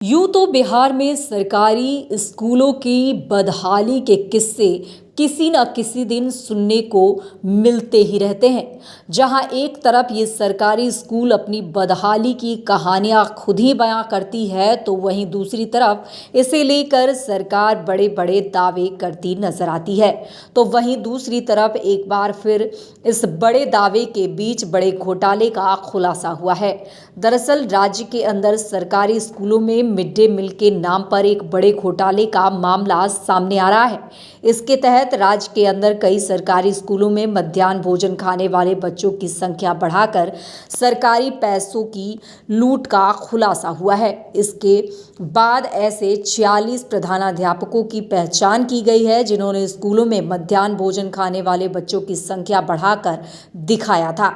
यूं तो बिहार में सरकारी स्कूलों की बदहाली के किस्से किसी न किसी दिन सुनने को मिलते ही रहते हैं। जहां एक तरफ ये सरकारी स्कूल अपनी बदहाली की कहानियां खुद ही बयां करती है, तो वहीं दूसरी तरफ इसे लेकर सरकार बड़े बड़े दावे करती नजर आती है। तो वहीं दूसरी तरफ एक बार फिर इस बड़े दावे के बीच बड़े घोटाले का खुलासा हुआ है। दरअसल राज्य के अंदर सरकारी स्कूलों में मिड डे मील के नाम पर एक बड़े घोटाले का मामला सामने आ रहा है। इसके तहत राज्य के अंदर कई सरकारी स्कूलों में मध्याह्न भोजन खाने वाले बच्चों की संख्या बढ़ाकर सरकारी पैसों की लूट का खुलासा हुआ है। इसके बाद ऐसे 46 प्रधानाध्यापकों की पहचान की गई है, जिन्होंने स्कूलों में मध्याह्न भोजन खाने वाले बच्चों की संख्या बढ़ाकर दिखाया था।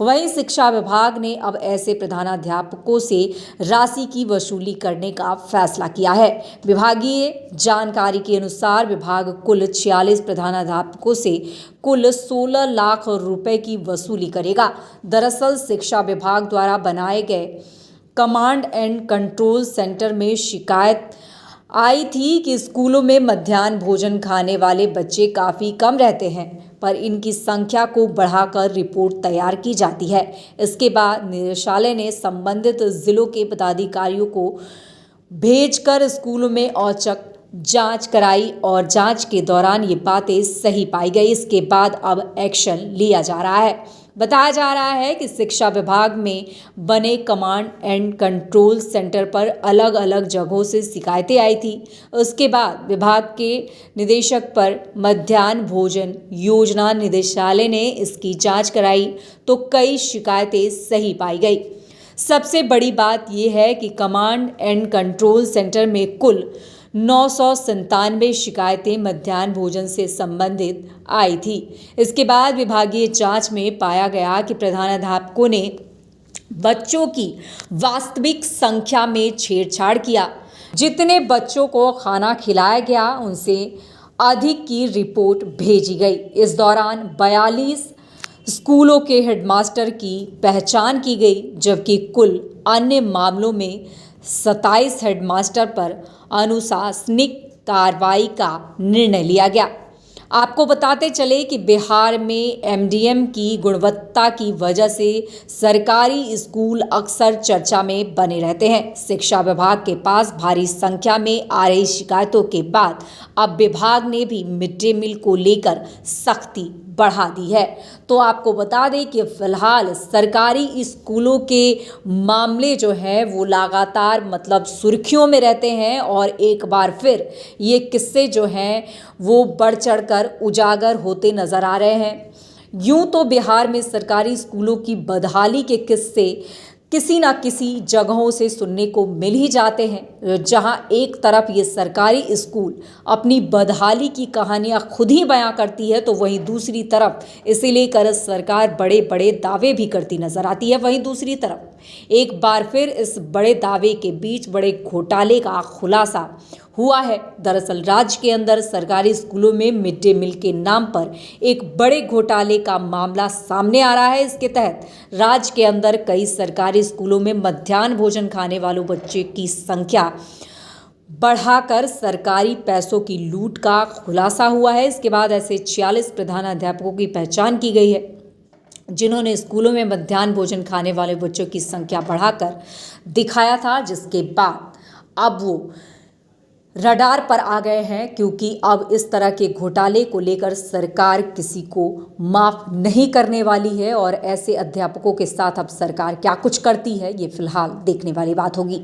वहीं शिक्षा विभाग ने अब ऐसे प्रधानाध्यापकों से राशि की वसूली करने का फैसला किया है। विभागीय जानकारी के अनुसार विभाग कुल 46 प्रधानाध्यापकों से कुल 16 लाख रुपए की वसूली करेगा। दरअसल शिक्षा विभाग द्वारा बनाए गए कमांड एंड कंट्रोल सेंटर में शिकायत आई थी कि स्कूलों में मध्याह्न भोजन खाने वाले बच्चे काफ़ी कम रहते हैं, पर इनकी संख्या को बढ़ाकर रिपोर्ट तैयार की जाती है। इसके बाद निदेशालय ने संबंधित जिलों के पदाधिकारियों को भेजकर स्कूलों में औचक जांच कराई और जांच के दौरान ये बातें सही पाई गई। इसके बाद अब एक्शन लिया जा रहा है। बताया जा रहा है कि शिक्षा विभाग में बने कमांड एंड कंट्रोल सेंटर पर अलग अलग जगहों से शिकायतें आई थी। उसके बाद विभाग के निदेशक पर मध्याह्न भोजन योजना निदेशालय ने इसकी जांच कराई तो कई शिकायतें सही पाई गई। सबसे बड़ी बात यह है कि कमांड एंड कंट्रोल सेंटर में कुल 997 शिकायतें मध्याह्न भोजन से संबंधित आई थी। इसके बाद विभागीय जांच में पाया गया कि प्रधानाध्यापकों ने बच्चों की वास्तविक संख्या में छेड़छाड़ किया। जितने बच्चों को खाना खिलाया गया उनसे अधिक की रिपोर्ट भेजी गई। इस दौरान 42 स्कूलों के हेडमास्टर की पहचान की गई, जबकि कुल अन्य मामलों में 27 हेडमास्टर पर अनुशासनिक कार्रवाई का निर्णय लिया गया। आपको बताते चले कि बिहार में एमडीएम की गुणवत्ता की वजह से सरकारी स्कूल अक्सर चर्चा में बने रहते हैं। शिक्षा विभाग के पास भारी संख्या में आ रही शिकायतों के बाद अब विभाग ने भी मिड डे मील को लेकर सख्ती बढ़ा दी है। तो आपको बता दें कि फिलहाल सरकारी स्कूलों के मामले जो हैं वो लगातार सुर्खियों में रहते हैं और एक बार फिर ये किस्से जो हैं वो बढ़ चढ़कर उजागर होते नजर आ रहे हैं। यूं तो बिहार में सरकारी स्कूलों की बदहाली के किस्से किसी न किसी जगहों से सुनने को मिल ही जाते हैं। जहां एक तरफ ये सरकारी स्कूल अपनी बदहाली की कहानियां खुद ही बयां करती है, तो वहीं दूसरी तरफ इसे लेकर सरकार बड़े बड़े दावे भी करती नजर आती है। वहीं दूसरी तरफ एक बार फिर इस बड़े दावे के बीच बड़े घोटाले का खुलासा हुआ है। दरअसल राज्य के अंदर सरकारी स्कूलों में मिड डे मील के नाम पर एक बड़े घोटाले का मामला सामने आ रहा है। इसके तहत राज्य के अंदर कई सरकारी स्कूलों में मध्याह्न भोजन खाने वालों बच्चे की संख्या बढ़ाकर सरकारी पैसों की लूट का खुलासा हुआ है। इसके बाद ऐसे 46 प्रधानाध्यापकों की पहचान की गई है, जिन्होंने स्कूलों में मध्याह्न भोजन खाने वाले बच्चों की संख्या बढ़ाकर दिखाया था, जिसके बाद अब वो रडार पर आ गए हैं, क्योंकि अब इस तरह के घोटाले को लेकर सरकार किसी को माफ नहीं करने वाली है। और ऐसे अध्यापकों के साथ अब सरकार क्या कुछ करती है, ये फिलहाल देखने वाली बात होगी।